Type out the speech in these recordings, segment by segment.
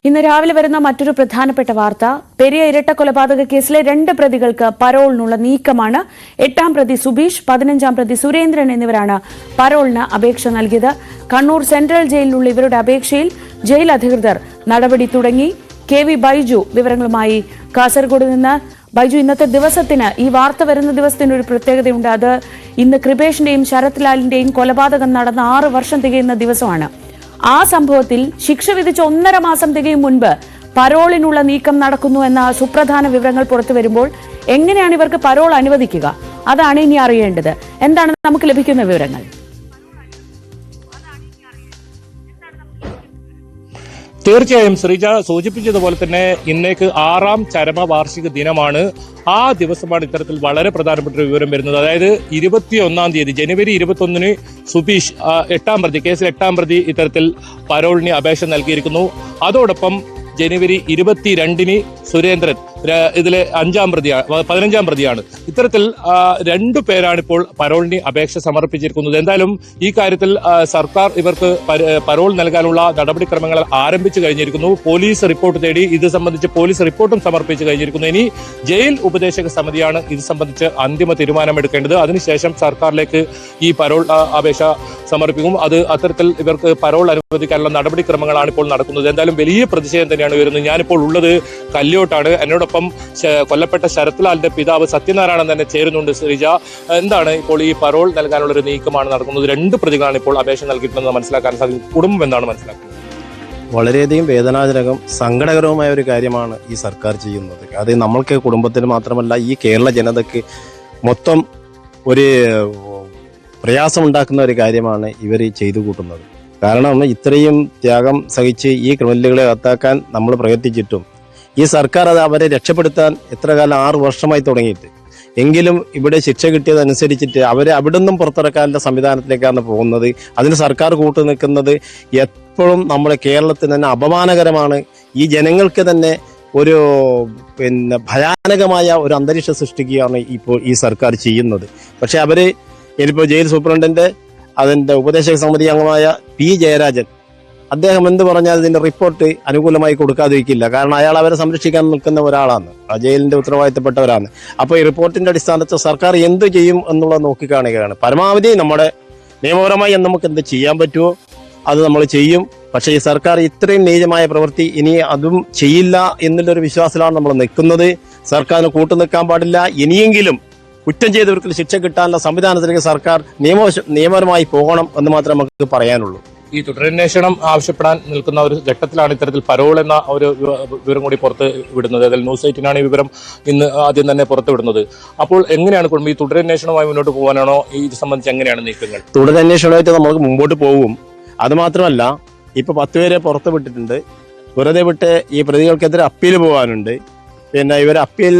ഇന്ന് രാവിലെ വരുന്ന മറ്റൊരു പ്രധാനപ്പെട്ട വാർത്ത പെരിയ ഇരട്ട കൊലപാതക കേസിലെ 2 പ്രതികൾക്ക് പരോളിനുള്ള നീക്കമാണ്. 8ാം പ്രതി സുബീഷ്, 15ാം പ്രതി സുരേന്ദ്രൻ എന്നിവരാണ് പരോളിന് അപേക്ഷ നൽകിയത്. കണ്ണൂർ സെൻട്രൽ ജയിലിലുള്ള ഇവരുടെ അപേക്ഷയിൽ ജയിൽ അധികൃതർ നടപടി തുടങ്ങി. KV ബൈജു വിവരങ്ങളുമായി കാസർഗോഡ് നിന്ന്. ബൈജു, ഇന്നത്തെ ദിവസത്തിന്, ഈ വാർത്ത വരുന്ന ദിവസത്തിന് ഒരു പ്രത്യേകതയുണ്ട്. അത് ഇന്ന് കൃപേഷിന്റെയും ശരത് ലാലിന്റെയും കൊലപാതകം നടന്ന 6 വർഷം തികയുന്ന ദിവസമാണ്. ആ സംഭവത്തിൽ ശിക്ഷ വിധിച്ച 1.5 മാസം തികയും മുൻപ് പരോളിനുള്ള നീക്കം നടക്കുന്നു എന്ന സുപ്രധാന വിവരങ്ങൾ പുറത്തു വരുമ്പോൾ എങ്ങനെയാണ് ഇവർക്ക് പരോൾ അനുവദിക്കുക? അതാണ് ഇനി അറിയേണ്ടത്. എന്താണ് നമുക്ക് ലഭിക്കുന്ന വിവരങ്ങൾ? തീർച്ചയായും ശ്രീജ സൂചിപ്പിച്ചതുപോലെ തന്നെ ഇന്നേക്ക് 6ാം ചരമവാർഷിക ദിനമാണ്. ആ ദിവസമാണ് ഇത്തരത്തിൽ വളരെ പ്രധാനപ്പെട്ട ഒരു വിവരം വരുന്നത്. അതായത് 21-ാം തീയതി ജനുവരി 21-ന് സുബീഷ് 8ാം പ്രതി, കേസിൽ 8ാം പ്രതി ഇത്തരത്തിൽ പരോളിന് അപേക്ഷ നൽകിയിരിക്കുന്നു. അതോടൊപ്പം ജനുവരി 22-ന് സുരേന്ദ്രൻ ഇതിലെ 15ാം പ്രതിയാണ്. ഇത്തരത്തിൽ 2 പേരാണ് ഇപ്പോൾ പരോളിന് അപേക്ഷ സമർപ്പിച്ചിരിക്കുന്നത്. എന്തായാലും ഈ കാര്യത്തിൽ സർക്കാർ ഇവർക്ക് പരോൾ നൽകാനുള്ള നടപടിക്രമങ്ങൾ ആരംഭിച്ചു കഴിഞ്ഞിരിക്കുന്നു. പോലീസ് റിപ്പോർട്ട് തേടി ഇത് സംബന്ധിച്ച് പോലീസ് റിപ്പോർട്ടും സമർപ്പിച്ചു കഴിഞ്ഞിരിക്കുന്നു. ഇനി ജയിൽ ഉപദേശക സമിതിയാണ് ഇത് സംബന്ധിച്ച് അന്തിമ തീരുമാനമെടുക്കേണ്ടത്. അതിനുശേഷം സർക്കാരിലേക്ക് ഈ പരോൾ അപേക്ഷ സമർപ്പിക്കും. അത്തരത്തിൽ ഇവർക്ക് പരോൾ അനുവദിക്കാനുള്ള നടപടിക്രമങ്ങളാണ് ഇപ്പോൾ നടക്കുന്നത്. എന്തായാലും വലിയ പ്രതിഷേധം തന്നെയാണ് വരുന്നത്. ഞാനിപ്പോൾ ഉള്ളത് കല്യോട്ടാണ്. എന്നോടൊപ്പം കൊല്ലപ്പെട്ട ശരത് ലാലിന്റെ പിതാവ് സത്യനാരായണൻ തന്നെ ചേരുന്നുണ്ട്. ശ്രീജ, എന്താണ് ഇപ്പോൾ ഈ പരോൾ നൽകാനുള്ള ഒരു നീക്കമാണ് നടക്കുന്നത്? 2 പ്രതികളാണ് ഇപ്പോൾ അപേക്ഷ നൽകിയിട്ടുണ്ടെന്ന് മനസ്സിലാക്കാൻ സാധിക്കും. കുടുംബം എന്താണ് മനസ്സിലാക്കുന്നത്? വളരെയധികം വേദനാജനകം, സങ്കടകരവുമായ ഒരു കാര്യമാണ് ഈ സർക്കാർ ചെയ്യുന്നത്. അത് നമ്മൾക്ക് കുടുംബത്തിന് മാത്രമല്ല, ഈ കേരള ജനതയ്ക്ക് മൊത്തം ഒരു പ്രയാസമുണ്ടാക്കുന്ന ഒരു കാര്യമാണ് ഇവർ ചെയ്തു കൂട്ടുന്നത്. കാരണം ഇത്രയും ത്യാഗം സഹിച്ച് ഈ ക്രിമിനലുകളെ കത്താക്കാൻ നമ്മൾ പ്രയത്നിച്ചിട്ടും ഈ സർക്കാർ അത് അവരെ രക്ഷപ്പെടുത്താൻ എത്ര കാലം 6 വർഷമായി തുടങ്ങിയിട്ട്, എങ്കിലും ഇവിടെ ശിക്ഷ കിട്ടിയതനുസരിച്ചിട്ട് അവരെ അവിടെ നിന്നും പുറത്തിറക്കാനുള്ള സംവിധാനത്തിലേക്കാണ് പോകുന്നത്. അതിന് സർക്കാർ കൂട്ടു നിൽക്കുന്നത് എപ്പോഴും നമ്മുടെ കേരളത്തിന് തന്നെ അപമാനകരമാണ്. ഈ ജനങ്ങൾക്ക് തന്നെ ഒരു ഭയാനകമായ ഒരു അന്തരീക്ഷം സൃഷ്ടിക്കുകയാണ് ഇപ്പോൾ ഈ സർക്കാർ ചെയ്യുന്നത്. പക്ഷെ അവര് ഇനിയിപ്പോൾ ജയിൽ സൂപ്രണ്ടിന്റെ അതിന്റെ ഉപദേശക സമിതി അംഗമായ P. ജയരാജൻ അദ്ദേഹം എന്ത് പറഞ്ഞാൽ ഇതിന്റെ റിപ്പോർട്ട് അനുകൂലമായി കൊടുക്കാതിരിക്കില്ല. കാരണം അയാൾ അവരെ സംരക്ഷിക്കാൻ നിൽക്കുന്ന ഒരാളാണ്, ആ ജയിലിന്റെ ഉത്തരവാദിത്തപ്പെട്ടവരാണ്. അപ്പോൾ ഈ റിപ്പോർട്ടിന്റെ അടിസ്ഥാനത്തിൽ സർക്കാർ എന്ത് ചെയ്യും എന്നുള്ളത് നോക്കിക്കാണുകയാണ്. പരമാവധി നമ്മുടെ നിയമപരമായി നമുക്ക് എന്ത് ചെയ്യാൻ പറ്റുമോ അത് നമ്മൾ ചെയ്യും. പക്ഷേ ഈ സർക്കാർ ഇത്രയും നീചമായ പ്രവൃത്തി ഇനി അതും ചെയ്യില്ല എന്നുള്ളൊരു വിശ്വാസത്തിലാണ് നമ്മൾ നിൽക്കുന്നത്. സർക്കാരിന് കൂട്ടുനിൽക്കാൻ പാടില്ല. ഇനിയെങ്കിലും കുറ്റം ചെയ്തവർക്ക് ശിക്ഷ കിട്ടാനുള്ള സംവിധാനത്തിലേക്ക് സർക്കാർ നിയമപരമായി പോകണം എന്ന് മാത്രമേ നമുക്ക് പറയാനുള്ളൂ. ഈ തുടരന്വേഷണം ആവശ്യപ്പെടാൻ നിൽക്കുന്ന ഒരു ഘട്ടത്തിലാണ് ഇത്തരത്തിൽ പരോൾ എന്ന ഒരു വിവരം കൂടി പുറത്ത് വിടുന്നത്. അതിൽ ന്യൂസ് 8-നാണ് ഈ വിവരം ഇന്ന് ആദ്യം തന്നെ പുറത്തു വിടുന്നത്. അപ്പോൾ എങ്ങനെയാണ് കുടുംബം ഈ തുടരന്വേഷണവുമായി മുന്നോട്ട് പോകാനാണോ? ഇത് സംബന്ധിച്ച് എങ്ങനെയാണ് നീക്കങ്ങൾ? തുടരന്വേഷണമായിട്ട് നമുക്ക് മുമ്പോട്ട് പോകും. അത് മാത്രമല്ല, ഇപ്പൊ 10 പേരെ പുറത്ത് വിട്ടിട്ടുണ്ട്. വെറുതെ വിട്ട് ഈ പ്രതികൾക്കെതിരെ അപ്പീൽ പോകാനുണ്ട്. പിന്നെ ഇവർ അപ്പീൽ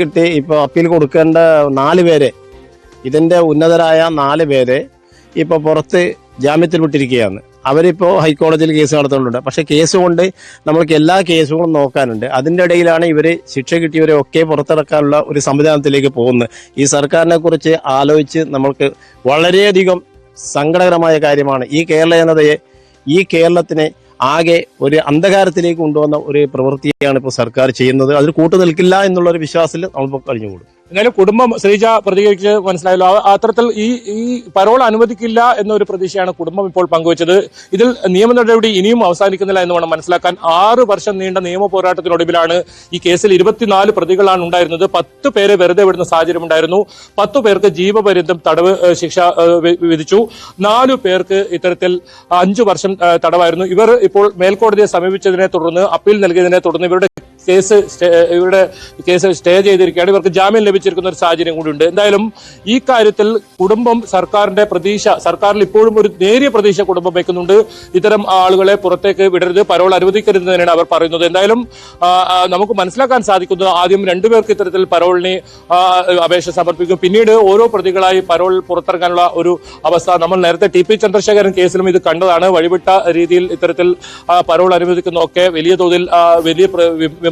കിട്ടി ഇപ്പോൾ അപ്പീൽ കൊടുക്കേണ്ട 4 പേരെ, ഇതിന്റെ ഉന്നതരായ 4 പേരെ ഇപ്പൊ പുറത്ത് ജാമ്യത്തിൽ വിട്ടിരിക്കുകയാണ്. അവരിപ്പോ ഹൈക്കോടതിയിൽ കേസ് നടത്തുന്നുണ്ട്. പക്ഷെ കേസ് കൊണ്ട് നമ്മൾക്ക് എല്ലാ കേസുകളും നോക്കാനുണ്ട്. അതിന്റെ ഇടയിലാണ് ഇവര് ശിക്ഷ കിട്ടിയവരെ ഒക്കെ പുറത്തിറക്കാനുള്ള ഒരു സംവിധാനത്തിലേക്ക് പോകുന്നത്. ഈ സർക്കാരിനെ കുറിച്ച് ആലോചിച്ച് നമ്മൾക്ക് വളരെയധികം സങ്കടകരമായ കാര്യമാണ്. ഈ കേരള ജനതയെ, ഈ കേരളത്തിനെ ആകെ ഒരു അന്ധകാരത്തിലേക്ക് കൊണ്ടുവന്ന ഒരു പ്രവൃത്തിയാണ് ഇപ്പോൾ സർക്കാർ ചെയ്യുന്നത്. അതിൽ കൂട്ടുനിൽക്കില്ല എന്നുള്ള ഒരു വിശ്വാസത്തിൽ നമ്മളിപ്പോൾ കഴിഞ്ഞുകൂടും. എന്നാലും കുടുംബം, ശ്രീജ പ്രതികരിച്ച് മനസ്സിലായല്ലോ, അത്തരത്തിൽ ഈ പരോൾ അനുവദിക്കില്ല എന്നൊരു പ്രതീക്ഷയാണ് കുടുംബം ഇപ്പോൾ പങ്കുവച്ചത്. ഇതിൽ നിയമ നടപടി ഇനിയും അവസാനിക്കുന്നില്ല എന്ന് വേണം മനസ്സിലാക്കാൻ. 6 വർഷം നീണ്ട നിയമ പോരാട്ടത്തിനൊടുവിലാണ് ഈ കേസിൽ 24 പ്രതികളാണ് ഉണ്ടായിരുന്നത്. 10 പേരെ വെറുതെ വിടുന്ന സാഹചര്യം ഉണ്ടായിരുന്നു. 10 പേർക്ക് ജീവപര്യന്തം തടവ് ശിക്ഷ വിധിച്ചു. 4 പേർക്ക് ഇത്തരത്തിൽ 5 വർഷം തടവായിരുന്നു. ഇവർ ഇപ്പോൾ മേൽക്കോടതിയെ സമീപിച്ചതിനെ തുടർന്ന്, അപ്പീൽ നൽകിയതിനെ തുടർന്ന് ഇവരുടെ കേസ് സ്റ്റേ ചെയ്തിരിക്കുകയാണ്. ഇവർക്ക് ജാമ്യം ലഭിച്ചിരിക്കുന്ന ഒരു സാഹചര്യം കൂടിയുണ്ട്. എന്തായാലും ഈ കാര്യത്തിൽ കുടുംബം സർക്കാരിൽ ഇപ്പോഴും ഒരു നേരിയ പ്രതീക്ഷ കുടുംബം വയ്ക്കുന്നുണ്ട്. ഇത്തരം ആളുകളെ പുറത്തേക്ക് വിടരുത്, പരോൾ അനുവദിക്കരുത് തന്നെയാണ് അവർ പറയുന്നത്. എന്തായാലും നമുക്ക് മനസ്സിലാക്കാൻ സാധിക്കുന്നത്, ആദ്യം 2 പേർക്ക് ഇത്തരത്തിൽ പരോളിന് അപേക്ഷ സമർപ്പിക്കും. പിന്നീട് ഓരോ പ്രതികളായി പരോൾ പുറത്തിറക്കാനുള്ള ഒരു അവസ്ഥ നമ്മൾ നേരത്തെ TP ചന്ദ്രശേഖരൻ കേസിലും ഇത് കണ്ടതാണ്. വഴിവിട്ട രീതിയിൽ ഇത്തരത്തിൽ പരോൾ അനുവദിക്കുന്നതൊക്കെ വലിയ തോതിൽ വലിയ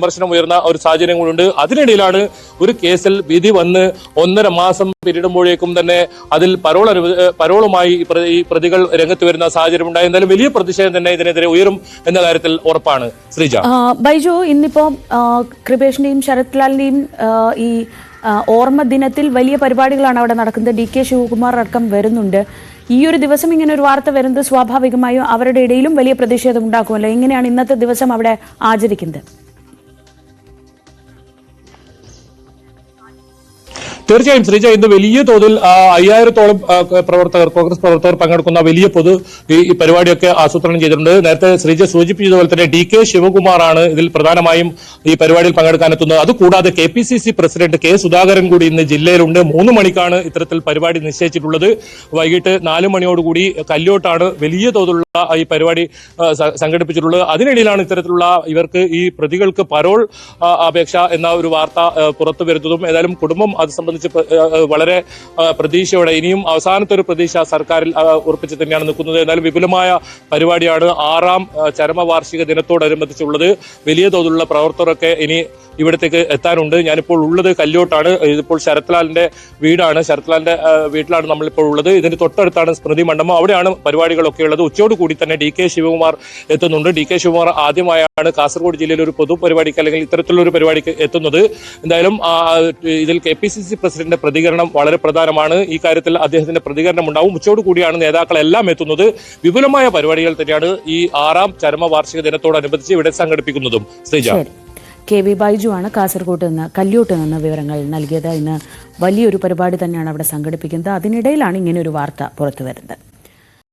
വിമർശനം ഉയർന്ന ഒരു സാഹചര്യം കൂടിയുണ്ട്. അതിനിടയിലാണ് ഒരു കേസിൽ വിധി വന്ന് 1.5 മാസം പിന്നിടുമ്പോഴേക്കും തന്നെ അതിൽ പരോളുമായി ഈ പ്രതികൾ രംഗത്ത് വരുന്ന സാഹചര്യം ഉണ്ടായി. എന്തായാലും വലിയ പ്രതിഷേധം തന്നെ ഇതിനെതിരെ ഉയരും എന്ന കാര്യത്തിൽ ഉറപ്പാണ്. ശ്രീജ, ബൈജു, ഇന്നിപ്പോ കൃപേഷിന്റെയും ശരത് ലാലിന്റെയും ഈ ഓർമ്മ ദിനത്തിൽ വലിയ പരിപാടികളാണ് അവിടെ നടക്കുന്നത്. DK ശിവകുമാർ അടക്കം വരുന്നുണ്ട്. ഈ ഒരു ദിവസം ഇങ്ങനെ ഒരു വാർത്ത വരുന്നത് സ്വാഭാവികമായും അവരുടെ ഇടയിലും വലിയ പ്രതിഷേധം ഉണ്ടാക്കുമല്ലോ. എങ്ങനെയാണ് ഇന്നത്തെ ദിവസം അവിടെ ആചരിക്കുന്നത്? തീർച്ചയായും ശ്രീജ, ഇന്ന് വലിയ തോതിൽ 5000-ഓളം കോൺഗ്രസ് പ്രവർത്തകർ പങ്കെടുക്കുന്ന വലിയ ഈ പരിപാടിയൊക്കെ ആസൂത്രണം ചെയ്തിട്ടുണ്ട്. നേരത്തെ ശ്രീജ സൂചിപ്പിച്ചതുപോലെ തന്നെ DK ശിവകുമാറാണ് ഇതിൽ പ്രധാനമായും ഈ പരിപാടിയിൽ പങ്കെടുക്കാനെത്തുന്നത്. അതുകൂടാതെ KPCC പ്രസിഡന്റ് K സുധാകരൻ കൂടി ഇന്ന് ജില്ലയിലുണ്ട്. 3 മണിക്കാണ് ഇത്തരത്തിൽ പരിപാടി നിശ്ചയിച്ചിട്ടുള്ളത്. വൈകിട്ട് 4 മണിയോടുകൂടി കല്യോട്ടാണ് വലിയ തോതിലുള്ള ഈ പരിപാടി സംഘടിപ്പിച്ചിട്ടുള്ളത്. അതിനിടയിലാണ് ഇത്തരത്തിലുള്ള ഇവർക്ക് ഈ പ്രതികൾക്ക് പരോൾ അപേക്ഷ എന്ന ഒരു വാർത്ത പുറത്തു വരുന്നതും. ഏതായാലും കുടുംബം അത് സംബന്ധിച്ച് വളരെ പ്രതീക്ഷയോടെ ഇനിയും അവസാനത്തെ ഒരു പ്രതീക്ഷ സർക്കാരിൽ ഉറപ്പിച്ച് തന്നെയാണ് നിൽക്കുന്നത്. എന്നാലും വിപുലമായ പരിപാടിയാണ് 6ാം ചരമവാർഷിക ദിനത്തോടനുബന്ധിച്ചുള്ളത്. വലിയ തോതിലുള്ള പ്രവർത്തകരൊക്കെ ഇനി ഇവിടത്തേക്ക് എത്താനുണ്ട്. ഞാനിപ്പോൾ ഉള്ളത് കല്യോട്ടാണ്. ഇതിപ്പോൾ ശരത്ലാലിന്റെ വീടാണ്. ശരത്ലാലിന്റെ വീട്ടിലാണ് നമ്മളിപ്പോൾ ഉള്ളത്. ഇതിന് തൊട്ടടുത്താണ് സ്മൃതി മണ്ഡപം. അവിടെയാണ് പരിപാടികളൊക്കെ ഉള്ളത്. ഉച്ചയോടുകൂടി തന്നെ DK ശിവകുമാർ എത്തുന്നുണ്ട്. DK ശിവകുമാർ ആദ്യമായാണ് കാസർഗോഡ് ജില്ലയിൽ ഒരു പൊതുപരിപാടിക്ക് അല്ലെങ്കിൽ ഇത്തരത്തിലുള്ള ഒരു പരിപാടിക്ക് എത്തുന്നത്. എന്തായാലും ഇതിൽ KPCC പ്രസിഡന്റിന്റെ പ്രതികരണം വളരെ പ്രധാനമാണ്. ഈ കാര്യത്തിൽ അദ്ദേഹത്തിന്റെ പ്രതികരണം ഉണ്ടാവും. ഉച്ചയോടുകൂടിയാണ് നേതാക്കളെല്ലാം എത്തുന്നത്. വിപുലമായ പരിപാടികൾ തന്നെയാണ് ഈ 6ാം ചരമവാർഷിക ദിനത്തോടനുബന്ധിച്ച് ഇവിടെ സംഘടിപ്പിക്കുന്നതും. ശ്രീജ, KV ബൈജു ആണ് കാസർഗോഡ് നിന്ന് കല്യോട്ട് നിന്ന് വിവരങ്ങൾ നൽകിയത്. ഇന്ന് വലിയൊരു പരിപാടി തന്നെയാണ് അവിടെ സംഘടിപ്പിക്കുന്നത്. അതിനിടയിലാണ് ഇങ്ങനെ ഒരു വാർത്ത പുറത്തു വരുന്നത്.